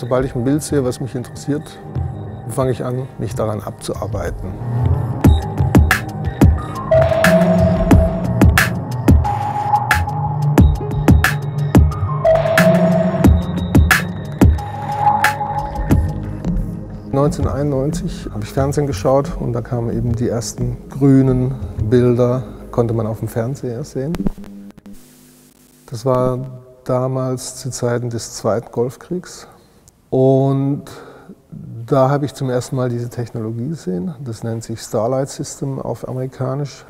Sobald ich ein Bild sehe, was mich interessiert, fange ich an, mich daran abzuarbeiten. ...1991 habe ich Fernsehen geschaut und da kamen eben die ersten grünen Bilder, konnte man auf dem Fernseher sehen. Das war damals zu Zeiten des Zweiten Golfkriegs und da habe ich zum ersten Mal diese Technologie gesehen. Das nennt sich Starlight System auf amerikanisch,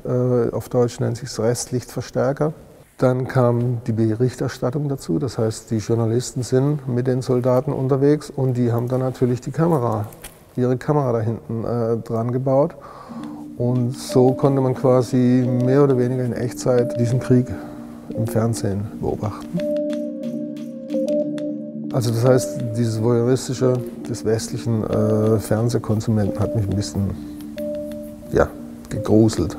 auf Deutsch nennt sich es Restlichtverstärker. Dann kam die Berichterstattung dazu, das heißt, die Journalisten sind mit den Soldaten unterwegs und die haben dann natürlich ihre Kamera da hinten dran gebaut. Und so konnte man quasi mehr oder weniger in Echtzeit diesen Krieg im Fernsehen beobachten. Also das heißt, dieses Voyeuristische des westlichen Fernsehkonsumenten hat mich ein bisschen gegruselt.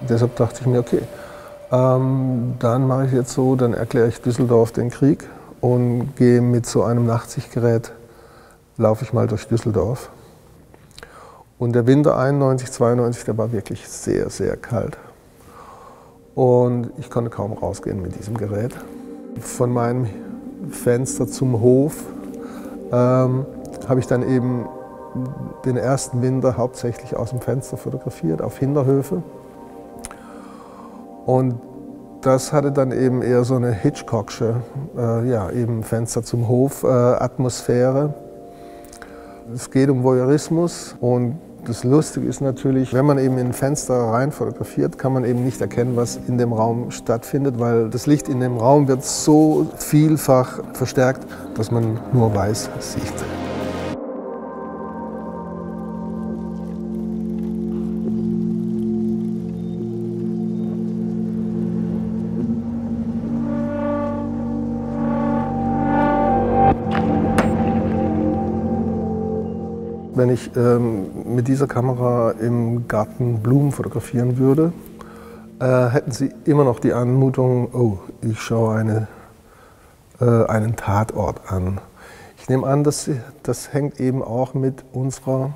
Deshalb dachte ich mir, okay, dann mache ich jetzt so, dann erkläre ich Düsseldorf den Krieg und gehe mit so einem Nachtsichtgerät, laufe ich mal durch Düsseldorf. Und der Winter 91, 92, der war wirklich sehr, sehr kalt. Und ich konnte kaum rausgehen mit diesem Gerät. Von meinem Fenster zum Hof habe ich dann eben den ersten Winter hauptsächlich aus dem Fenster fotografiert, auf Hinterhöfe. Und das hatte dann eben eher so eine Hitchcocksche, eben Fenster zum Hof, Atmosphäre. Es geht um Voyeurismus und das Lustige ist natürlich, wenn man eben in ein Fenster rein fotografiert, kann man eben nicht erkennen, was in dem Raum stattfindet, weil das Licht in dem Raum wird so vielfach verstärkt, dass man nur weiß sieht. Wenn ich mit dieser Kamera im Garten Blumen fotografieren würde, hätten Sie immer noch die Anmutung, oh, ich schaue einen Tatort an. Ich nehme an, das hängt eben auch mit unserer,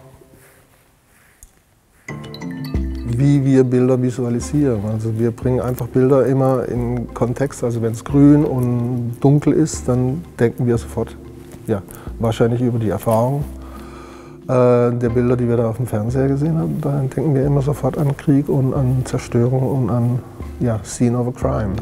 wie wir Bilder visualisieren. Also wir bringen einfach Bilder immer in Kontext, also wenn es grün und dunkel ist, dann denken wir sofort, wahrscheinlich über die Erfahrung der Bilder, die wir da auf dem Fernseher gesehen haben, da denken wir immer sofort an Krieg und an Zerstörung und an Scene of a Crime.